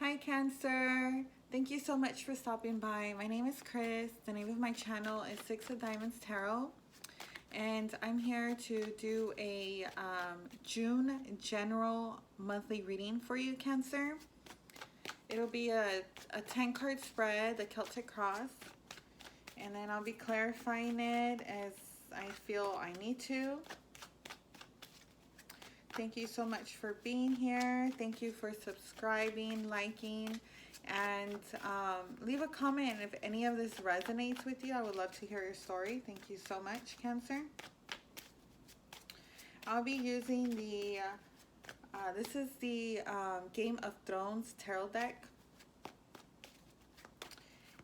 Hi Cancer, thank you so much for stopping by. My name is Chris. The name of my channel is Six of Diamonds Tarot, and I'm here to do a June general monthly reading for you, Cancer. It'll be a 10 card spread, the Celtic Cross, and then I'll be clarifying it as I feel I need to. Thank you so much for being here. Thank you for subscribing, liking, and leave a comment if any of this resonates with you. I would love to hear your story. Thank you so much, Cancer. I'll be using the, this is the Game of Thrones tarot deck.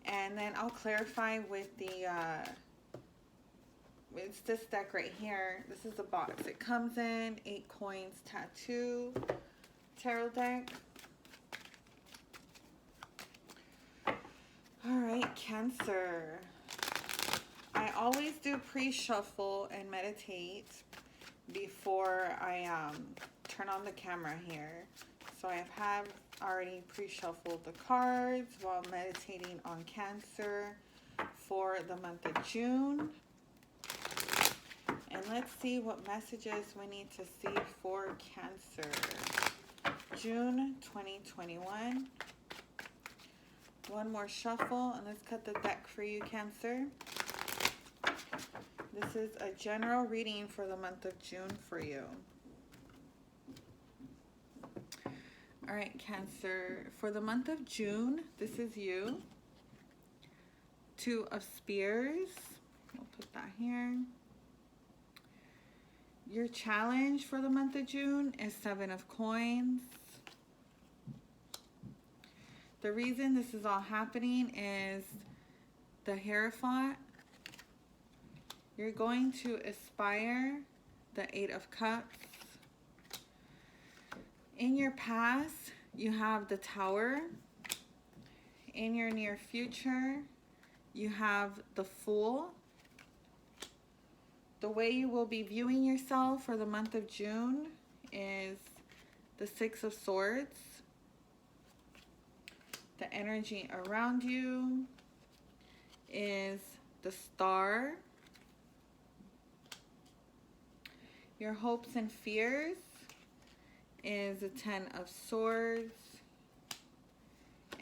And then I'll clarify with the, it's this deck right here. This is the box it comes in. 8 coins tattoo tarot deck. All right, Cancer. I always do pre-shuffle and meditate before I turn on the camera here. So I have already pre-shuffled the cards while meditating on Cancer for the month of June. And let's see what messages we need to see for Cancer. June 2021. One more shuffle and let's cut the deck for you, Cancer. This is a general reading for the month of June for you. All right, Cancer. For the month of June, this is you. 2 of Spears. We'll put that here. Your challenge for the month of June is 7 of Coins. The reason this is all happening is the Hierophant. You're going to aspire the 8 of Cups. In your past, you have the Tower. In your near future, you have the Fool. The way you will be viewing yourself for the month of June is the 6 of Swords. The energy around you is the Star. Your hopes and fears is the 10 of Swords.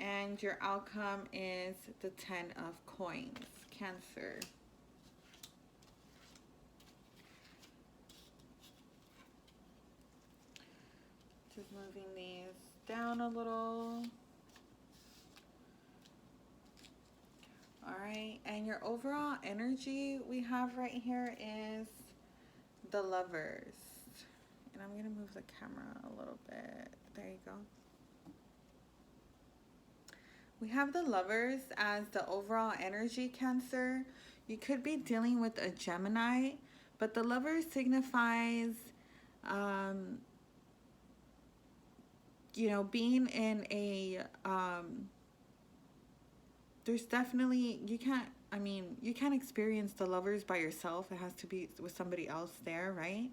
And your outcome is the 10 of Coins, Cancer. Just moving these down a little. All right, and your overall energy we have right here is the Lovers. And I'm going to move the camera a little bit. There you go. We have the Lovers as the overall energy, Cancer. You could be dealing with a Gemini, but the Lovers signifies you know, being in a, there's definitely, you can't experience the Lovers by yourself. It has to be with somebody else there, right?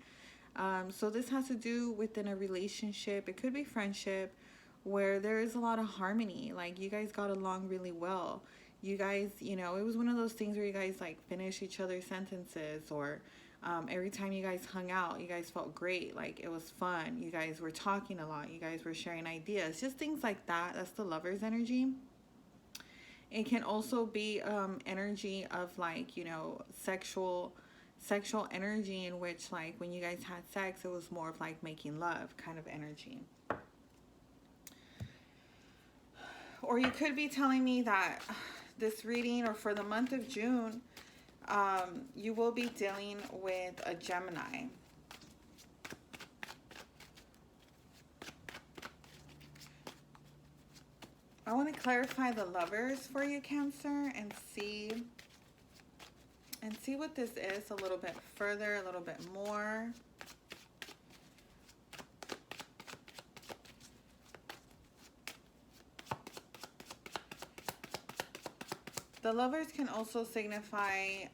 So this has to do within a relationship. It could be friendship where there is a lot of harmony. Like you guys got along really well. You guys, you know, it was one of those things where you guys like finish each other's sentences, or every time you guys hung out, you guys felt great. Like it was fun. You guys were talking a lot. You guys were sharing ideas, just things like that. That's the Lovers energy. It can also be energy of like, you know, sexual energy, in which like when you guys had sex, it was more of like making love kind of energy. Or you could be telling me that this reading, or for the month of June, you will be dealing with a Gemini. I want to clarify the Lovers for you, Cancer, and see what this is a little bit further, a little bit more. The Lovers can also signify,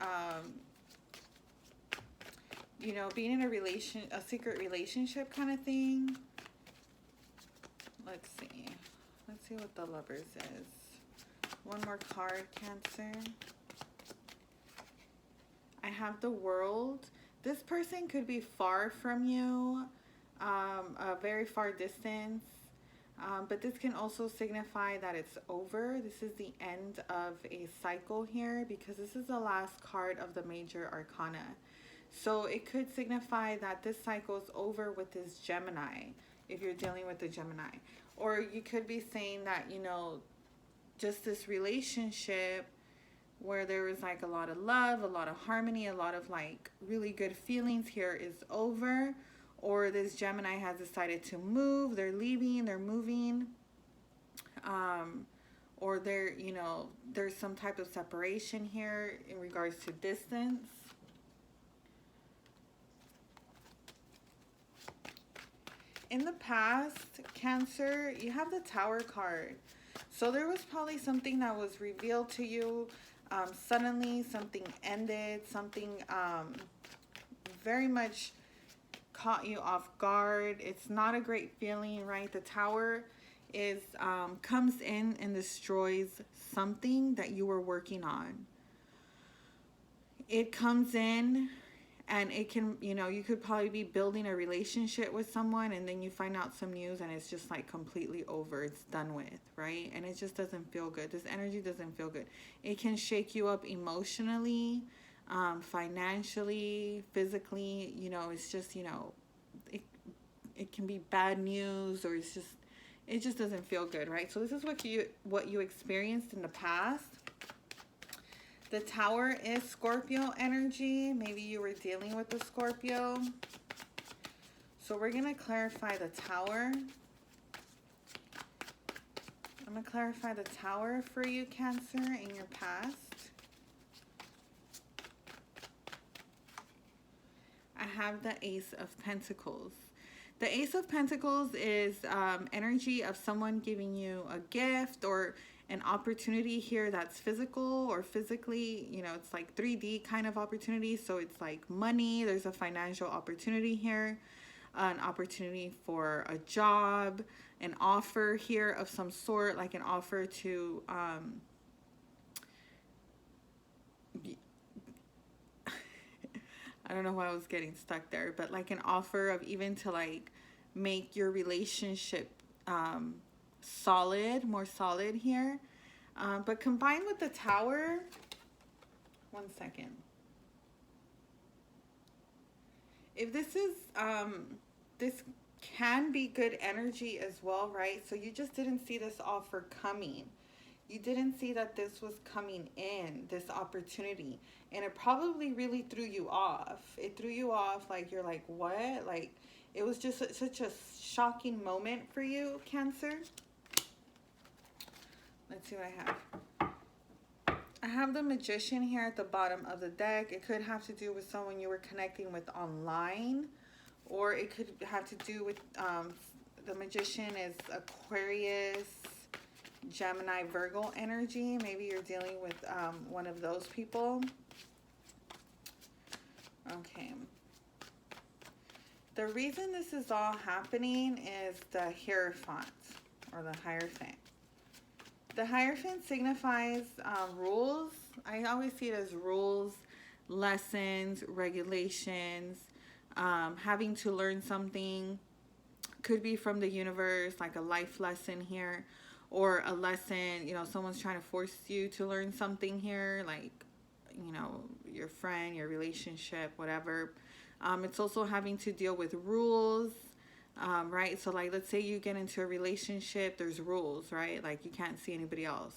you know, being in a secret relationship kind of thing. Let's see. Let's see what the Lovers is. One more card, Cancer. I have the World. This person could be far from you, a very far distance. But this can also signify that it's over. This is the end of a cycle here because this is the last card of the major arcana. So it could signify that this cycle is over with this Gemini, if you're dealing with the Gemini. Or you could be saying that, you know, just this relationship where there was like a lot of love, a lot of harmony, a lot of like really good feelings here is over. Or this Gemini has decided to move, they're leaving, they're moving. Or they're, you know, there's some type of separation here in regards to distance. In the past, Cancer, you have the Tower card. So there was probably something that was revealed to you. Suddenly something ended, something very much caught you off guard. It's not a great feeling, right? The Tower is comes in and destroys something that you were working on. It comes in and it can, you know, you could probably be building a relationship with someone and then you find out some news and it's just like completely over. It's done with, right? And it just doesn't feel good. This energy doesn't feel good. It can shake you up emotionally, financially, physically. You know, it's just, you know, it can be bad news, or it just doesn't feel good, right? So this is what you experienced in the past. The Tower is Scorpio energy. Maybe you were dealing with the Scorpio. So we're going to clarify the Tower. I'm going to clarify the Tower for you, Cancer, in your past. I have the Ace of Pentacles. The Ace of Pentacles is energy of someone giving you a gift or an opportunity here that's physical or physically, you know, it's like 3D kind of opportunity. So it's like money. There's a financial opportunity here, an opportunity for a job, an offer here of some sort, like an offer to, I don't know why I was getting stuck there, but like an offer of even to like make your relationship solid, more solid here. But combined with the Tower, one second. If this is, this can be good energy as well, right? So you just didn't see this offer coming. You didn't see that this was coming in, this opportunity. And it probably really threw you off. It threw you off, like you're like, what? Like, it was just such a shocking moment for you, Cancer. Let's see what I have. I have the Magician here at the bottom of the deck. It could have to do with someone you were connecting with online. Or it could have to do with, the Magician is Aquarius, Gemini, Virgo energy. Maybe you're dealing with one of those people. Okay. The reason this is all happening is the Hierophant or the Hierophant. The Hierophant signifies rules. I always see it as rules, lessons, regulations, having to learn something. Could be from the universe, like a life lesson here, or a lesson, you know, someone's trying to force you to learn something here, like, you know, your friend, your relationship, whatever. It's also having to deal with rules, right? So like, let's say you get into a relationship, there's rules, right? Like you can't see anybody else.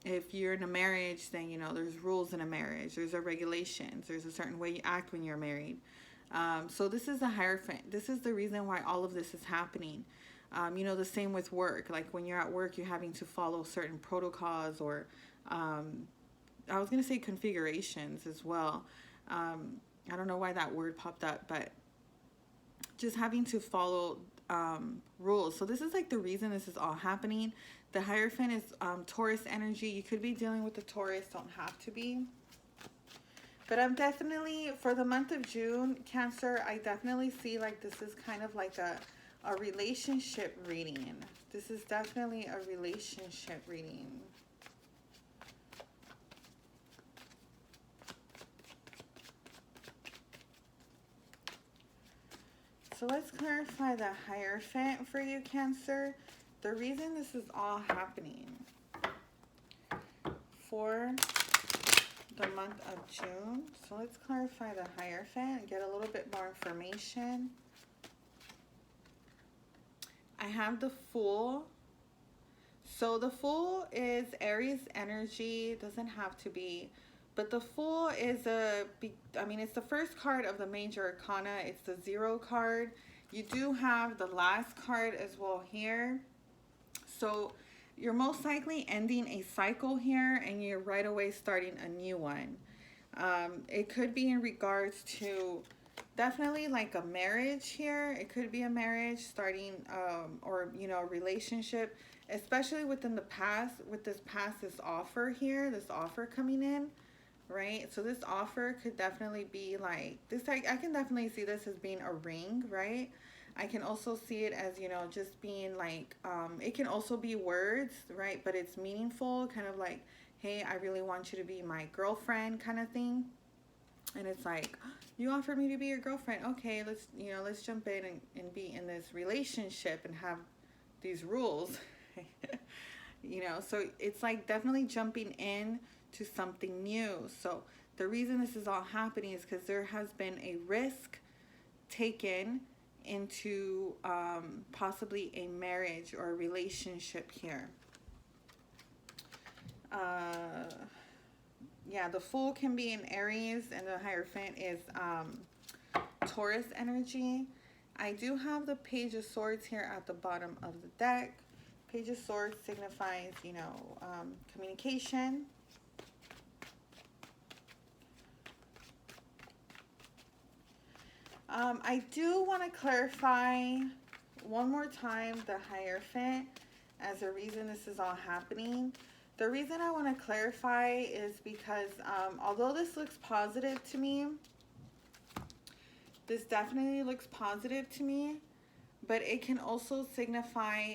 If you're in a marriage, then, you know, there's rules in a marriage. There's a regulations. There's a certain way you act when you're married. So this is a Hierophant. This is the reason why all of this is happening. You know, the same with work. Like when you're at work, you're having to follow certain protocols or, I was going to say configurations as well. I don't know why that word popped up, but just having to follow rules. So this is like the reason this is all happening. The Hierophant is Taurus energy. You could be dealing with the Taurus, don't have to be. But I'm definitely, for the month of June, Cancer, I definitely see like this is kind of like a relationship reading. This is definitely a relationship reading. So let's clarify the Hierophant for you, Cancer. The reason this is all happening for the month of June. So let's clarify the Hierophant and get a little bit more information. I have the Fool. So the Fool is Aries energy. Doesn't have to be. But the Fool is it's the first card of the major arcana. It's the 0 card. You do have the last card as well here. So you're most likely ending a cycle here and you're right away starting a new one. It could be in regards to definitely like a marriage here. It could be a marriage starting or, you know, a relationship, especially within the past, with this offer here, this offer coming in. Right, so this offer could definitely be like this. I can definitely see this as being a ring, right? I can also see it as, you know, just being like, it can also be words, right? But it's meaningful, kind of like, hey, I really want you to be my girlfriend kind of thing. And it's like, you offered me to be your girlfriend. Okay, let's jump in and be in this relationship and have these rules. You know, so it's like definitely jumping in to something new. So the reason this is all happening is because there has been a risk taken into possibly a marriage or a relationship here. Yeah, the Fool can be in Aries and the Hierophant is Taurus energy. I do have the Page of Swords here at the bottom of the deck. Page of Swords signifies, you know, communication. I do want to clarify one more time the Hierophant as a reason this is all happening. The reason I want to clarify is because although this looks positive to me, this definitely looks positive to me, but it can also signify,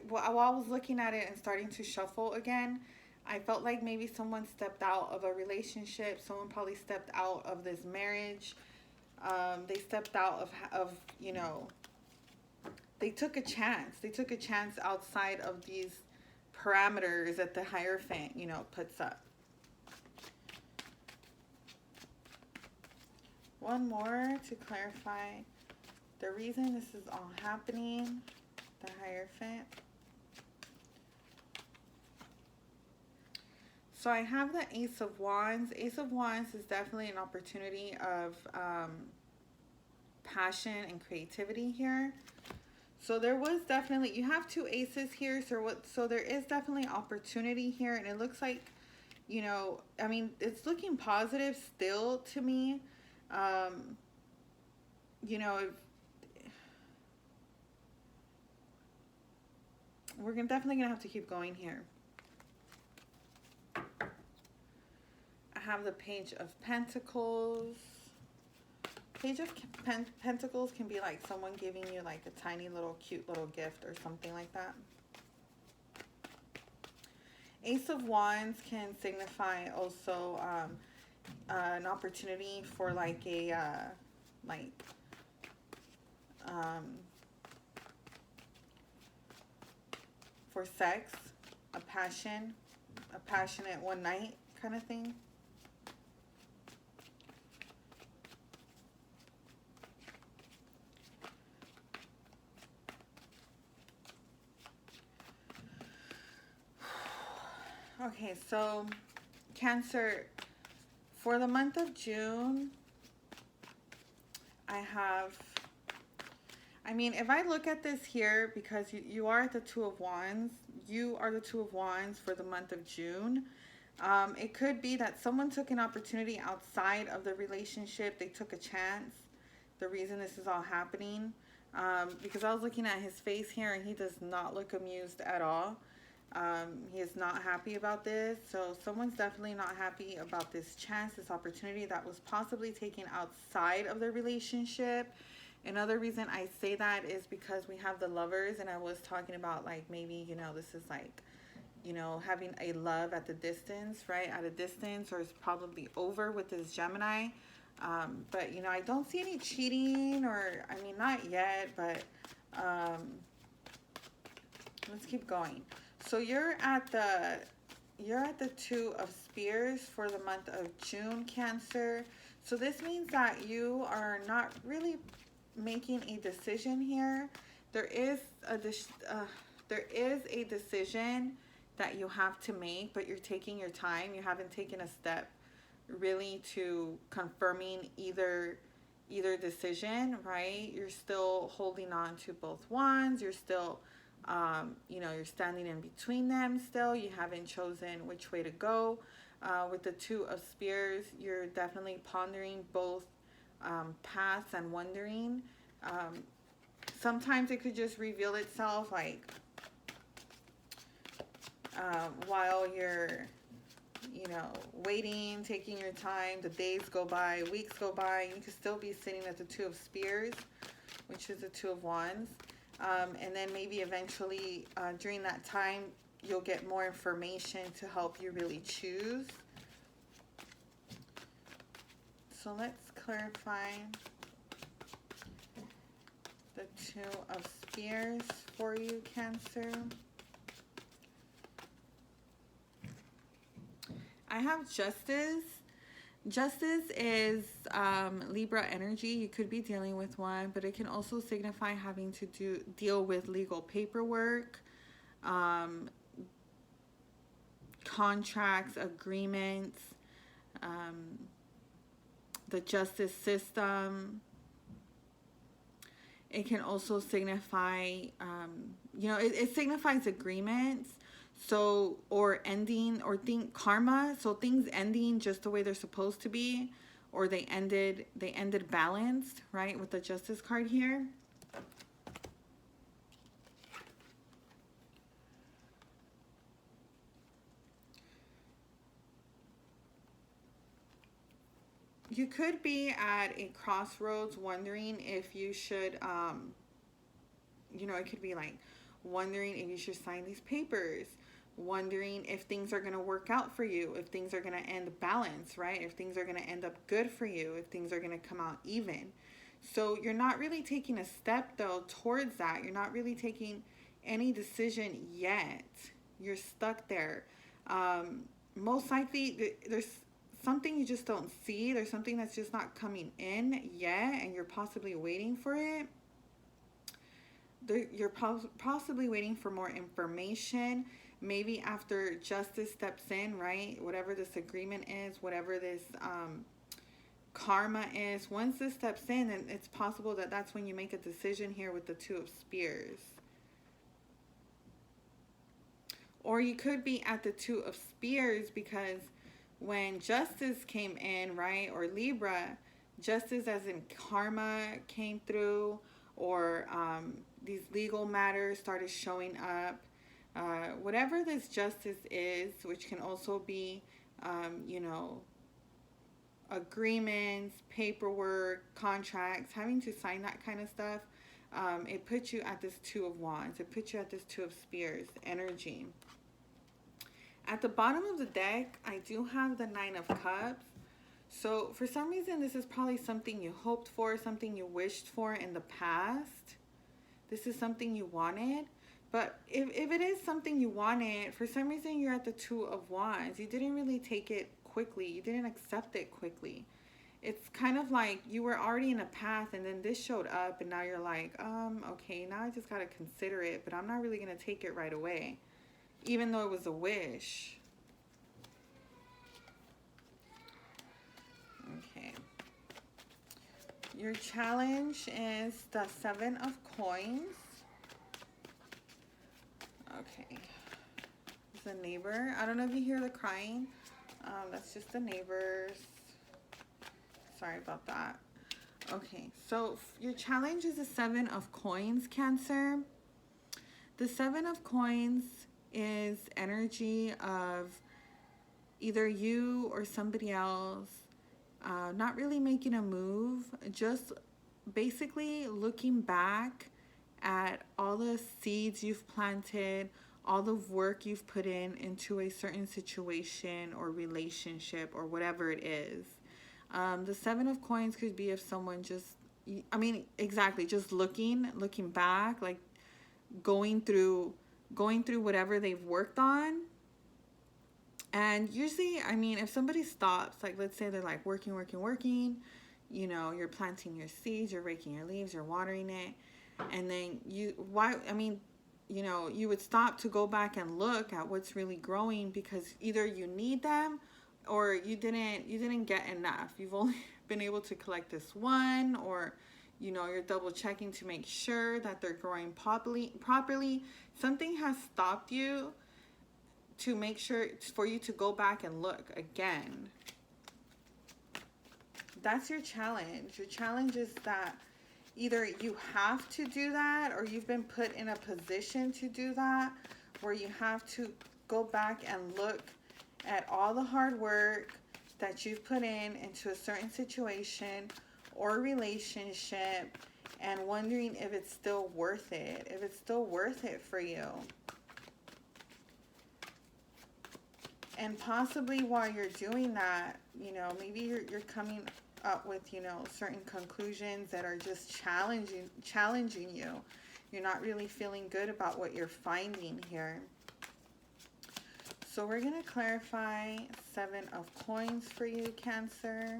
while I was looking at it and starting to shuffle again, I felt like maybe someone stepped out of a relationship. Someone probably stepped out of this marriage. They stepped out of, you know, they took a chance. They took a chance outside of these parameters that the Hierophant, you know, puts up. One more to clarify the reason this is all happening, the Hierophant. So I have the Ace of Wands. Ace of Wands is definitely an opportunity of passion and creativity here. So there was definitely, you have 2 aces here, so there is definitely opportunity here, and it looks like, you know, I mean, it's looking positive still to me. You know, we're definitely gonna have to keep going here. I have the Page of Pentacles. Page of Pentacles can be like someone giving you like a tiny little cute little gift or something like that. Ace of Wands can signify also an opportunity for like a for sex, a passionate one night kind of thing. Okay, so Cancer, for the month of June, I mean, if I look at this here, because you are at the 2 of Wands, you are the 2 of Wands for the month of June. It could be that someone took an opportunity outside of the relationship. They took a chance. The reason this is all happening, because I was looking at his face here and he does not look amused at all. He is not happy about this. So someone's definitely not happy about this chance, this opportunity that was possibly taken outside of the relationship. Another reason I say that is because we have the lovers, and I was talking about like maybe, this is like, having a love at the distance, right? At a distance, or it's probably over with this Gemini. But, I don't see any cheating, or, I mean, not yet, but let's keep going. So you're at the Two of Spears for the month of June, Cancer. So this means that you are not really making a decision here. There is a decision that you have to make, but you're taking your time. You haven't taken a step really to confirming either decision, right? You're still holding on to both wands. You're still you're standing in between them still. You haven't chosen which way to go. With the Two of Spears, you're definitely pondering both paths and wondering. Sometimes it could just reveal itself like while you're, waiting, taking your time. The days go by, weeks go by. You could still be sitting at the Two of Spears, which is the Two of Wands. And then maybe eventually during that time, you'll get more information to help you really choose. So let's clarify the Two of Spears for you, Cancer. I have Justice. Justice is Libra energy. You could be dealing with one, but it can also signify having to deal with legal paperwork, contracts, agreements, the justice system. It can also signify, it signifies agreements. So, or ending, or karma. So things ending just the way they're supposed to be, or they ended balanced, right? With the Justice card here. You could be at a crossroads wondering if you should, it could be like wondering if you should sign these papers, wondering if things are going to work out for you, if things are going to end balanced, right? If things are going to end up good for you, if things are going to come out even. So you're not really taking a step, though, towards that. You're not really taking any decision yet. You're stuck there. Most likely, there's something you just don't see. There's something that's just not coming in yet, and you're possibly waiting for it. You're possibly waiting for more information. Maybe after Justice steps in, right? Whatever this agreement is, whatever this karma is, once this steps in, and it's possible that that's when you make a decision here with the Two of Spears. Or you could be at the Two of Spears because when Justice came in, right? Or Libra, Justice as in karma came through, or these legal matters started showing up. Whatever this justice is, which can also be, agreements, paperwork, contracts, having to sign that kind of stuff, it puts you at this Two of Wands. It puts you at this Two of Spears energy. At the bottom of the deck, I do have the Nine of Cups. So for some reason, this is probably something you hoped for, something you wished for in the past. This is something you wanted. But if it is something you wanted, for some reason you're at the Two of Wands. You didn't really take it quickly. You didn't accept it quickly. It's kind of like you were already in a path and then this showed up and now you're like, okay, now I just got to consider it, but I'm not really going to take it right away, even though it was a wish. Okay. Your challenge is the Seven of Coins. Okay. It's a neighbor. I don't know if you hear the crying. That's just the neighbors. Sorry about that. Okay, so your challenge is the Seven of Coins, Cancer. The Seven of Coins is energy of either you or somebody else not really making a move, just basically looking back at all the seeds you've planted, all the work you've put in into a certain situation or relationship or whatever it is. The Seven of Coins could be if someone just, I mean, exactly, just looking back, like going through, going through whatever they've worked on. And usually, I mean, if somebody stops, like let's say they're like working, you know, you're planting your seeds, you're raking your leaves, you're watering it, and then why, I mean, you know, you would stop to go back and look at what's really growing because either you need them or you didn't get enough. You've only been able to collect this one, or you know, you're double checking to make sure that they're growing properly. Something has stopped you to make sure for you to go back and look again. That's your challenge. Your challenge is that either you have to do that or you've been put in a position to do that where you have to go back and look at all the hard work that you've put in into a certain situation or relationship and wondering if it's still worth it, if it's still worth it for you. And possibly while you're doing that, you know, maybe you're coming up with, you know, certain conclusions that are just challenging you. You're not really feeling good about what you're finding here. So we're going to clarify Seven of Coins for you, Cancer.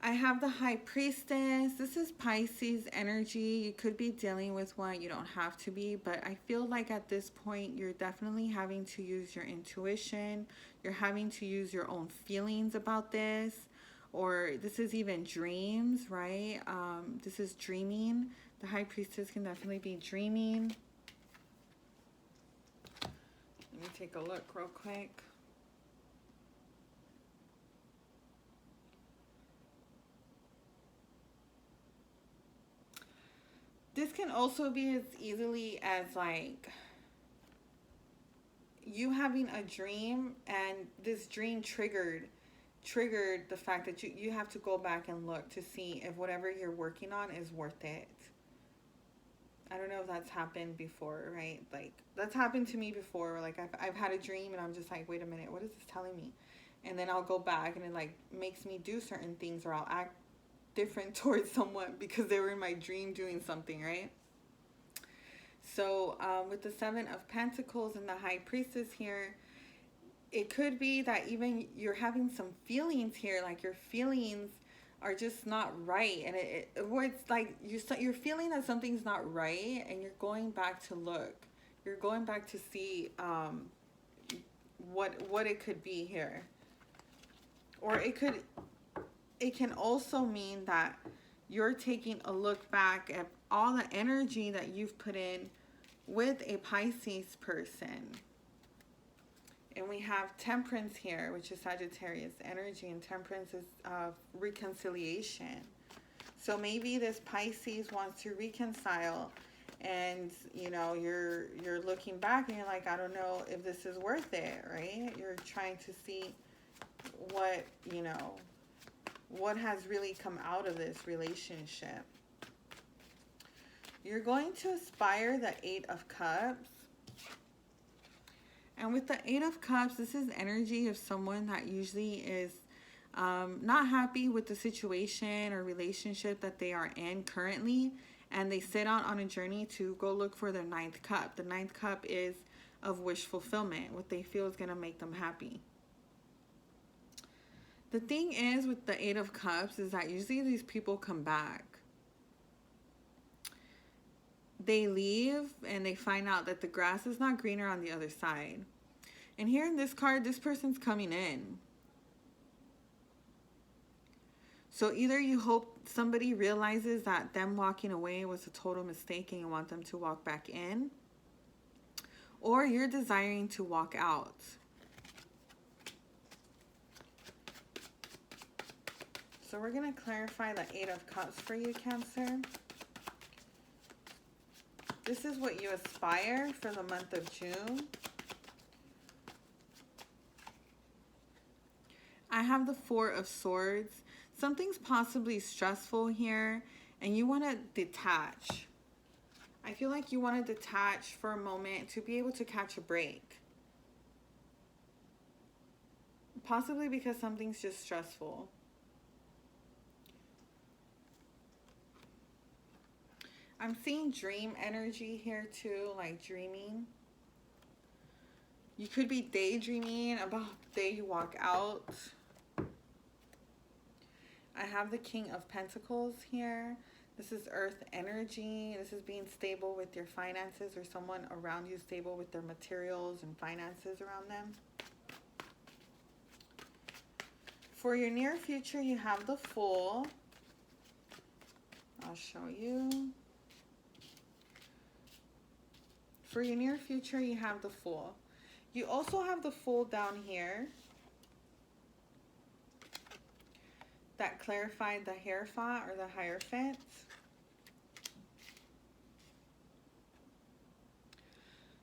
I have the High Priestess. This is Pisces energy. You could be dealing with one. You don't have to be. But I feel like at this point, you're definitely having to use your intuition. You're having to use your own feelings about this. Or this is even dreams, right? This is dreaming. The High Priestess can definitely be dreaming. Let me take a look real quick. This can also be as easily as like you having a dream and this dream triggered the fact that you have to go back and look to see if whatever you're working on is worth it. I don't know if that's happened before, right? Like that's happened to me before. Like I've had a dream and I'm just like, wait a minute, what is this telling me? And then I'll go back and it like makes me do certain things, or I'll act different towards someone because they were in my dream doing something, right? So with the Seven of Pentacles and the High Priestess here, it could be that even you're having some feelings here, like your feelings are just not right, and or it's like you're feeling that something's not right, and you're going back to look, you're going back to see what it could be here, or it can also mean that you're taking a look back at all the energy that you've put in with a Pisces person. And we have Temperance here, which is Sagittarius energy, and Temperance is reconciliation. So maybe this Pisces wants to reconcile, and you know, you're looking back and you're like, I don't know if this is worth it, right? You're trying to see what, you know, what has really come out of this relationship. You're going to aspire the Eight of Cups. And with the Eight of Cups, this is energy of someone that usually is not happy with the situation or relationship that they are in currently. And they set out on a journey to go look for their ninth cup. The ninth cup is of wish fulfillment, what they feel is going to make them happy. The thing is with the Eight of Cups is that usually these people come back. They leave and they find out that the grass is not greener on the other side. And here in this card, this person's coming in. So either you hope somebody realizes that them walking away was a total mistake and you want them to walk back in, or you're desiring to walk out. So we're going to clarify the Eight of Cups for you, Cancer. This is what you aspire for the month of June. I I have the Four of Swords. Something's possibly stressful here, and you want to detach. I feel like you want to detach for a moment to be able to catch a break. Possibly because something's just stressful. I'm seeing dream energy here too, like dreaming. You could be daydreaming about the day you walk out. I have the King of Pentacles here. This is earth energy. This is being stable with your finances, or someone around you stable with their materials and finances around them. For your near future, you have the Fool. I'll show you. For your near future, you have the Fool. You also have the Fool down here. That clarified the Hierophant or the Hierophant.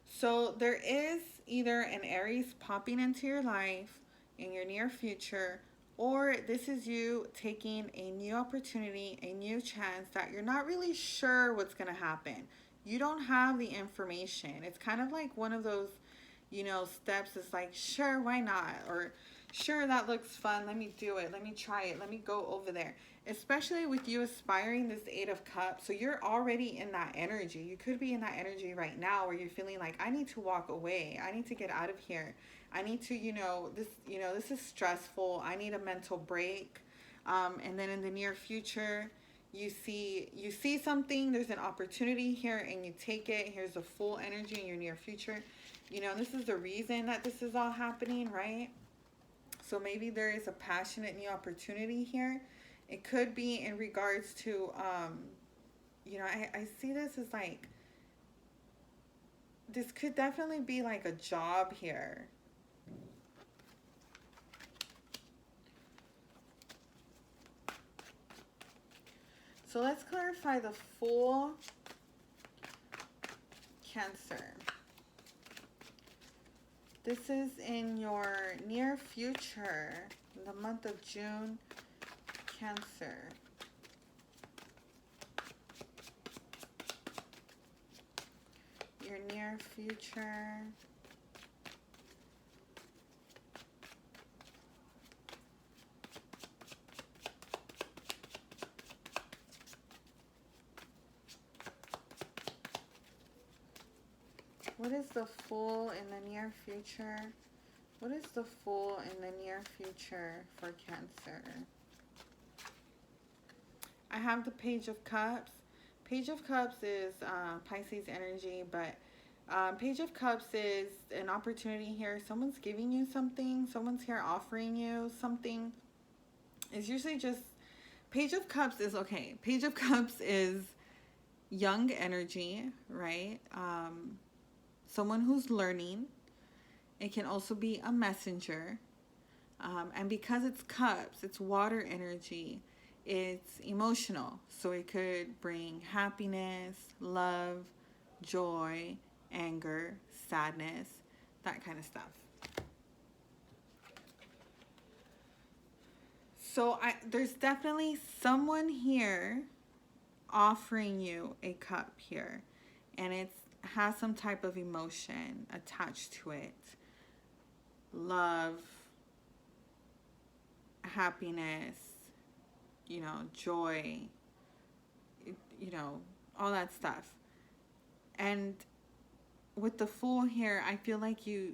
So there is either an Aries popping into your life in your near future, or this is you taking a new opportunity, a new chance that you're not really sure what's going to happen. You don't have the information. It's kind of like one of those, you know, steps. It's like, sure, why not? Or sure, that looks fun. Let me do it. Let me try it. Let me go over there. Especially with you aspiring this Eight of Cups. So you're already in that energy. You could be in that energy right now where you're feeling like, I need to walk away. I need to get out of here. I need to, this is stressful. I need a mental break. And then in the near future, you see something, there's an opportunity here, and you take it. Here's the full energy in your near future. You know, this is the reason that this is all happening, right? So maybe there is a passionate new opportunity here. It could be in regards to, I see this as like, this could definitely be like a job here. So let's clarify the Fool, Cancer. This is in your near future, the month of June, Cancer. Your near future. What is the Fool in the near future? What is the Fool in the near future for Cancer? I have the Page of Cups. Page of Cups is Pisces energy, but Page of Cups is an opportunity here. Someone's giving you something. Someone's here offering you something. It's usually just, Page of Cups is, okay, Page of Cups is young energy, right? Someone who's learning. It can also be a messenger. And because it's cups, it's water energy, it's emotional. So it could bring happiness, love, joy, anger, sadness, that kind of stuff. So there's definitely someone here offering you a cup here. And it has some type of emotion attached to it. Love, happiness, joy, all that stuff. And with the Fool here, I feel like you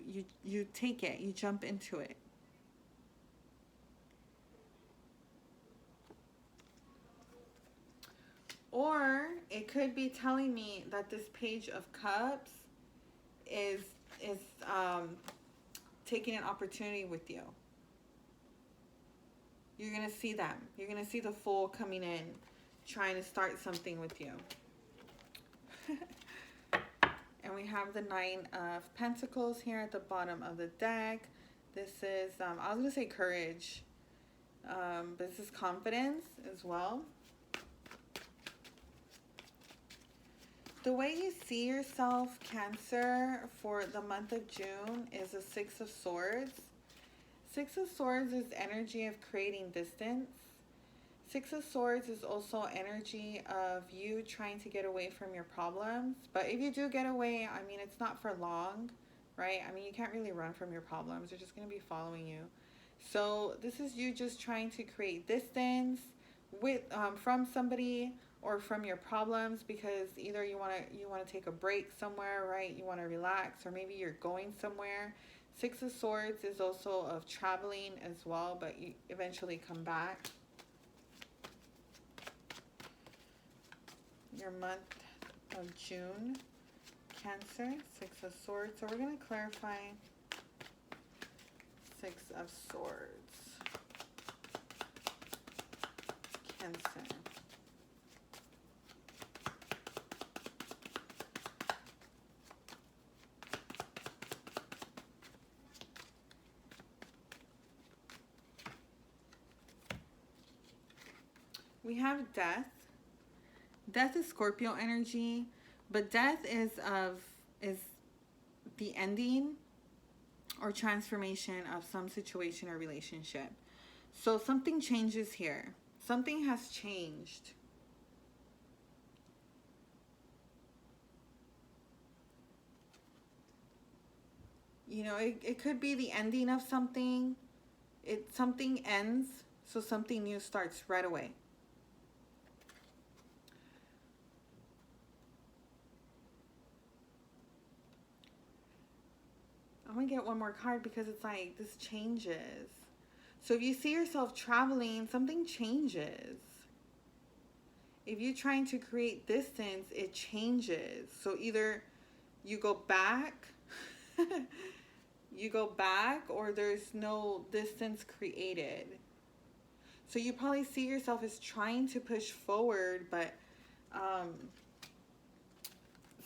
take it, you jump into it. Or it could be telling me that this Page of Cups is taking an opportunity with you. You're going to see them. You're going to see the Fool coming in, trying to start something with you. And we have the Nine of Pentacles here at the bottom of the deck. This is, I was going to say courage, but this is confidence as well. The way you see yourself, Cancer, for the month of June is a Six of Swords. Six of Swords is energy of creating distance. Six of Swords is also energy of you trying to get away from your problems. But if you do get away, I mean, it's not for long, right? I mean, you can't really run from your problems. They're just going to be following you. So this is you just trying to create distance with from somebody or from your problems, because either you want to take a break somewhere, right? You want to relax, or maybe you're going somewhere. Six of Swords is also of traveling as well, but you eventually come back. Your month of June, Cancer, Six of Swords. So we're going to clarify Six of Swords, Cancer. We have Death. Death is Scorpio energy, but death is the ending or transformation of some situation or relationship. So something changes here. Something has changed. You know, it could be the ending of something. Something ends, so something new starts right away. I'm going to get one more card because it's like this changes. So if you see yourself traveling, something changes. If you're trying to create distance, it changes. So either you go back, or there's no distance created. So you probably see yourself as trying to push forward, but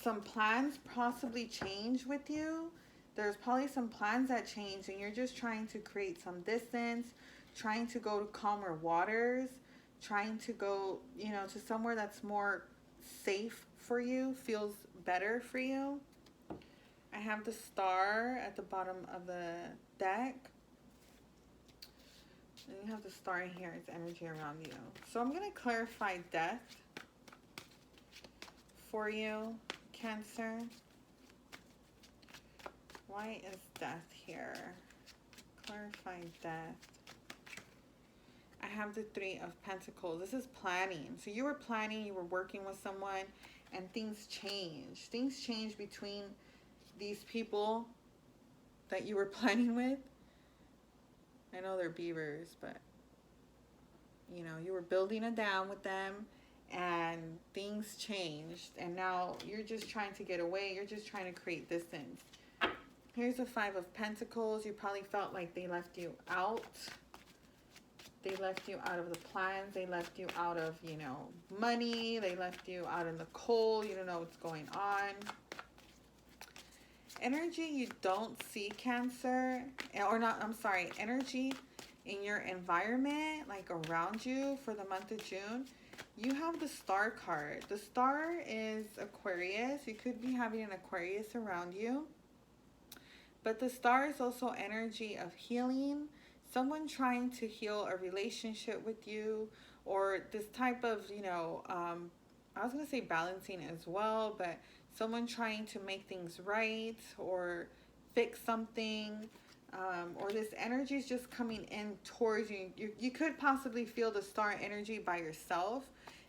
some plans possibly change with you. There's probably some plans that change, and you're just trying to create some distance, trying to go to calmer waters, trying to go, you know, to somewhere that's more safe for you, feels better for you. I have the Star at the bottom of the deck. And you have the Star in here, it's energy around you. So I'm going to clarify Death for you, Cancer. Why is Death here? Clarify Death. I have the Three of Pentacles. This is planning. So you were planning, you were working with someone, and things change. Things change between these people that you were planning with. I know they're beavers, but you know, you were building a dam with them, and things changed, and now you're just trying to get away. You're just trying to create distance. Here's a Five of Pentacles. You probably felt like they left you out. They left you out of the plans. They left you out of, you know, money. They left you out in the cold. You don't know what's going on. Energy you don't see, Cancer. Or not, I'm sorry. Energy in your environment, like around you for the month of June. You have the Star card. The Star is Aquarius. You could be having an Aquarius around you. But the Star is also energy of healing. Someone trying to heal a relationship with you, or this type of, you know, I was going to say balancing as well, but someone trying to make things right or fix something, or this energy is just coming in towards you. You could possibly feel the Star energy by yourself,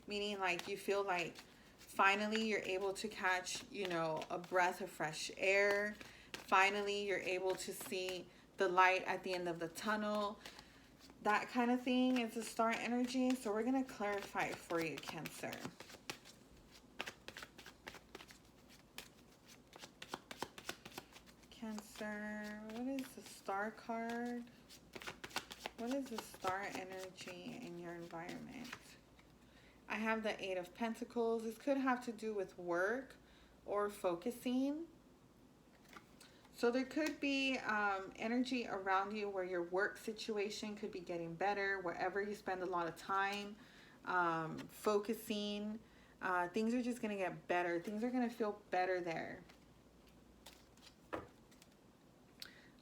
meaning like you feel like finally you're able to catch, you know, a breath of fresh air. Finally, you're able to see the light at the end of the tunnel. That kind of thing is the Star energy. So we're going to clarify it for you, Cancer. Cancer, what is the Star card? What is the Star energy in your environment? I have the Eight of Pentacles. This could have to do with work or focusing. So there could be energy around you where your work situation could be getting better, wherever you spend a lot of time focusing. Things are just going to get better. Things are going to feel better there.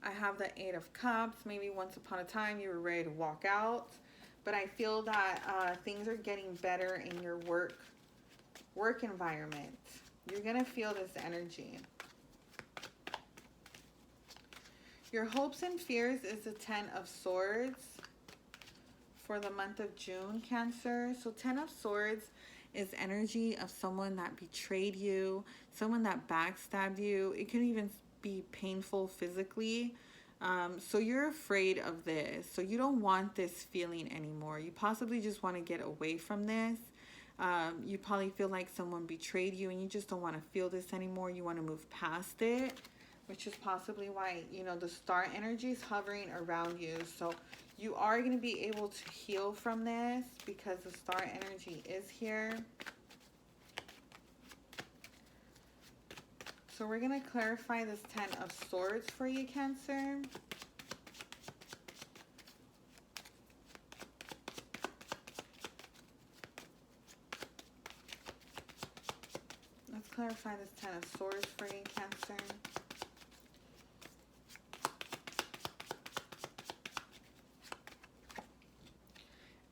I have the Eight of Cups. Maybe once upon a time you were ready to walk out, but I feel that things are getting better in your work environment. You're gonna feel this energy. Your hopes and fears is the Ten of Swords for the month of June, Cancer. So Ten of Swords is energy of someone that betrayed you, someone that backstabbed you. It can even be painful physically. So you're afraid of this. So you don't want this feeling anymore. You possibly just want to get away from this. You probably feel like someone betrayed you and you just don't want to feel this anymore. You want to move past it, which is possibly why, you know, the star energy is hovering around you. So you are going to be able to heal from this because the star energy is here. So we're going to clarify this Ten of Swords for you, Cancer. Let's clarify this Ten of Swords for you, Cancer.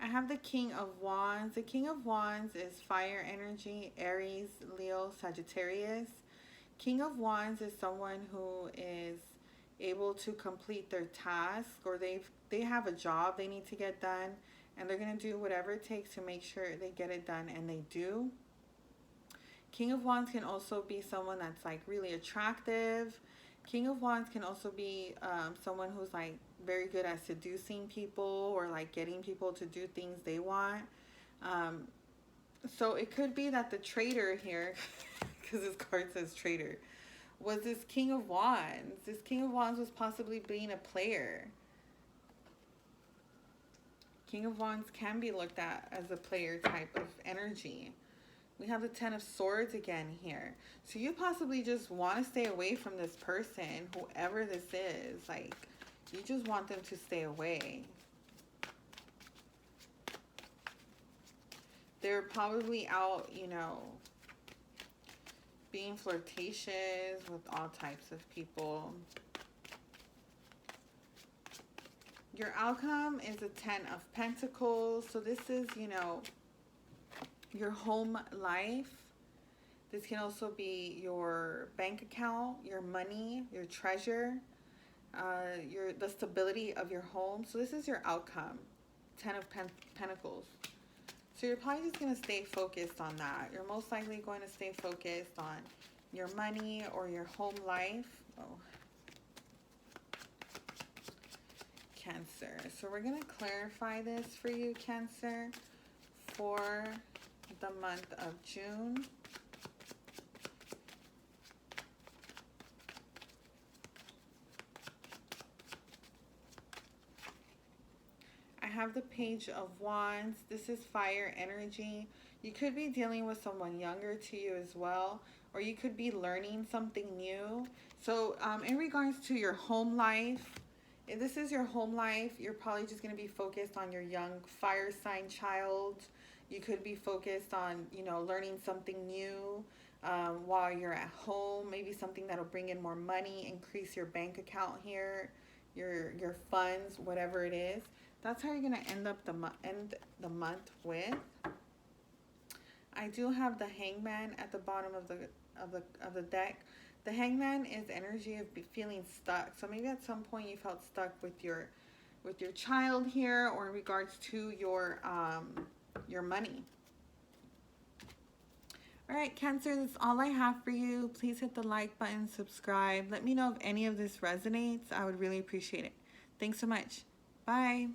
I have the King of Wands. The King of Wands is fire energy, Aries, Leo, Sagittarius. King of Wands is someone who is able to complete their task, or they have a job they need to get done, and they're going to do whatever it takes to make sure they get it done, and they do. King of Wands can also be someone that's like really attractive. King of Wands can also be someone who's like very good at seducing people or like getting people to do things they want. So it could be that the traitor here, because this card says traitor, was this King of Wands. This King of Wands was possibly being a player. King of Wands can be looked at as a player type of energy. We have the Ten of Swords again here. So you possibly just want to stay away from this person, whoever this is. Like, you just want them to stay away. They're probably out, you know, being flirtatious with all types of people. Your outcome is a Ten of Pentacles. So this is, you know, your home life. This can also be your bank account, your money, your treasure, the stability of your home. So this is your outcome, Ten of Pentacles. So you're probably just going to stay focused on that. You're most likely going to stay focused on your money or your home life. Oh. Cancer. So we're going to clarify this for you, Cancer, for the month of June. I have the Page of Wands. This is fire energy. You could be dealing with someone younger to you as well, or you could be learning something new. So in regards to your home life, if this is your home life, you're probably just going to be focused on your young fire sign child. You could be focused on, you know, learning something new while you're at home. Maybe something that'll bring in more money, increase your bank account here, your funds, whatever it is. That's how you're gonna end the month with. I do have the Hangman at the bottom of the deck. The Hangman is energy of feeling stuck. So maybe at some point you felt stuck with your child here, or in regards to your money. All right, Cancer, that's all I have for you. Please hit the like button, subscribe. Let me know if any of this resonates. I would really appreciate it. Thanks so much. Bye.